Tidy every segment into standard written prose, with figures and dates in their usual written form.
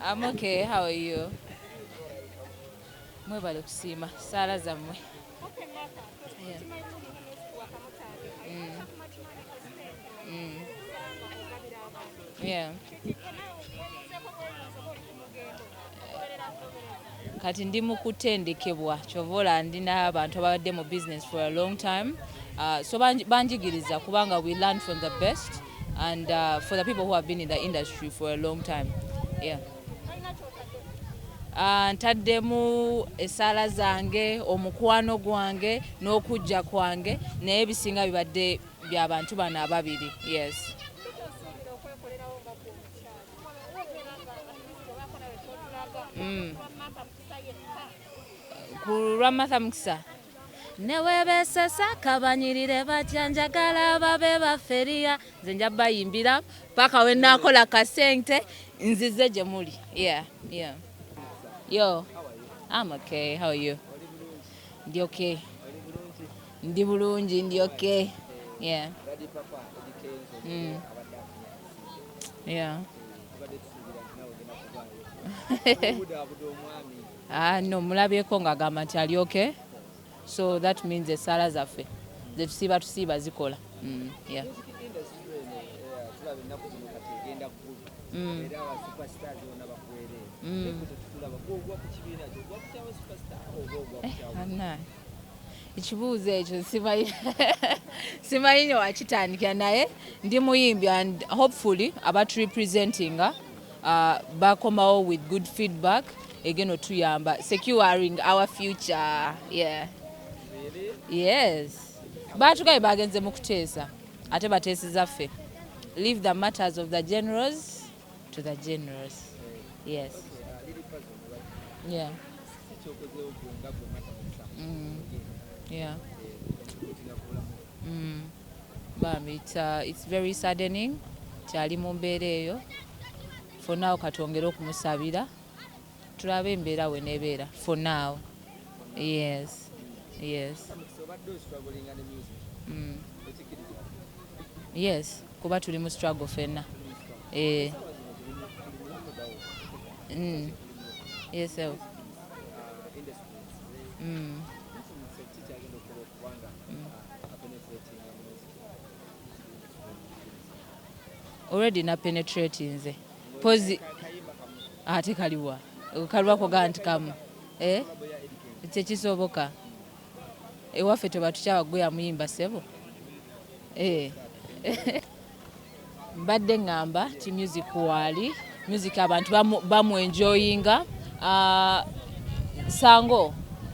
I'm okay. How are you? Mwebale kusima. Sala zammwe. Yeah. Yeah. Kati ndi mu kutendekebwa kyovola ndina abantu abadde mu business for a long time. So banjigiriza kubanga we learn from the best and for the people who have been in the industry for a long time. Yeah. Ntaddemu essaala zange, omukwano gwange n'okujja kwange naye ebisinga bibadde by'abantu bano ababiri. Yes. Ku lwa Martha Mukisa neweebesesa kabanyirire batya njagala babe baferiya nze nja bayimbira paka we naakola kasente nzize gye muli. Yeah. Yo, I'm okay. How are you? Ndi okay. Ndi bulungi, ndi okay. Yeah. Yeah. No, mulabyeko ng'agamba nti ali okay. So that means essaala zaffe ze tusiiba zikola. Yeah. Ekibuuzo ekyo simanyi ne wakitandikira naye ndi muyimbi and hopefully abatu representinga bakomawo with good feedback again otuyamba securing our future. Yeah. Yes. Batugaye bagenze mu kuteesa ate bateeseza ffe. Leave the matters of the generals to the generals. Yes. Yeah. Yeah. It's very saddening. Kyali mu mbeera eyo. For now katwongere okumusabira. Tulabe embeera we nebeera. For now. Yes. Yes. Kuba tuli mu struggle fenna. Yes. Already na penetrate nze. Pozi ate kaliwa. Kaliwako ganti kamu. Tekisoboka. Ewaffe tebatukyabagweya muyimba sebo. Mbadde ngamba ti music wali. Music abantu bamu enjoyinga. Sango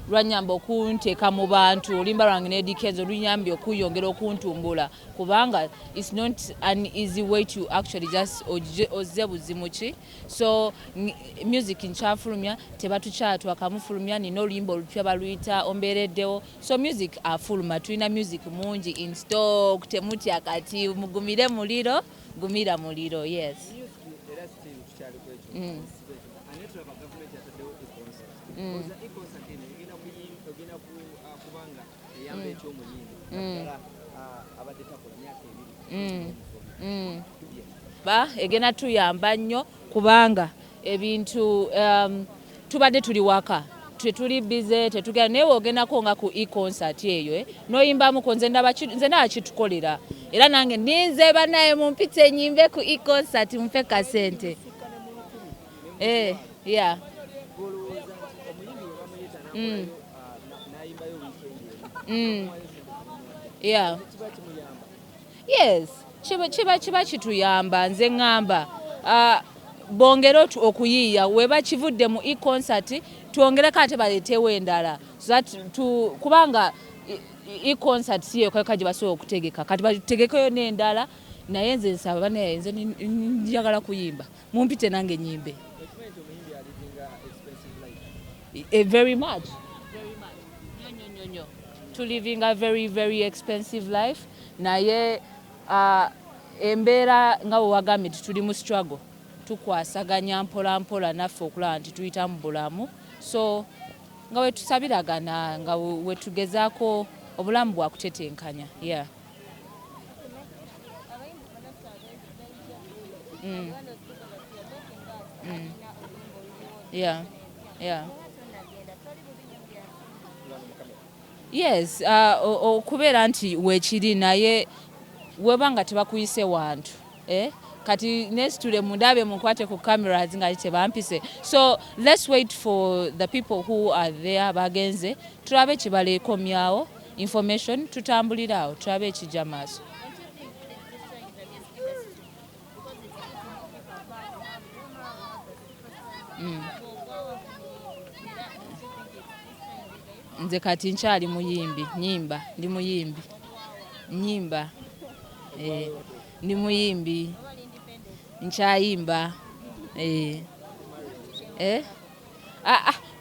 lwanyamba okunteeka mu bantu olimba lwange ne Eddy Kenzo lunyambye okuyongera okuntumbula kubanga it's not an easy way to actually just ozze buzimu ki. So music nkyafulumya tebatukyatwa kamufulumya nina oluyimba olupya baluyita ombeereddewo. So music afuluma tulina music mungi in stock temutya kati mugumire muliro gumira muliro. Yes. Egena tuyamba nnyo kubanga ebintu tubadde tuli waka tetuli bize tetugenda naye ogendako nga ku e-concert eyo noyimbamuko nze ndaba kitukolera era nange ninze banaye mumpite nyimbe ku e-concert mpe kasente. Yeah. Yeah. Yes. Chiba kituyamba nze ngamba bongero okuyiya weba kivudde mu e-concert tuongereko ate baletewo endala so that kubanga e-concert siyo kaji basobola okutegeka kati batutegekeyo n'endala naye nze nsaba naye nze njagala kuyimba mumpite nange nyimbe. Very much. To living a very, very expensive life. Naye embeera nga wagambye tuli mu struggle. Tukwasaganya mpola naffe okulaba nti tuyita mu bulamu. So nga we tusabiragana nga we tugezaako obulamu bwa kutetenkanya. Yeah. Yeah. Yeah. Yes, okubeera nti weekiri naye webanga tebakuyise wantu kati nesitule mundabe mukwate ku cameras nga tebampise, so let's wait for the people who are there bagenze tulabe kibaleekomyawo information tutambulirawo tulabe ekijja maaso. Nze kati nkyali muyimbi nyimba ndi muyimbi nyimba ndi muyimbi nkyayimba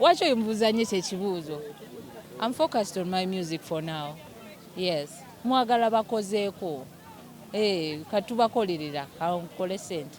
waki oyimbuuza nnyo kyekibuuzo? I'm focused on my music for now. Yes, mwagala bakozeeko katubakolerera nkole sente.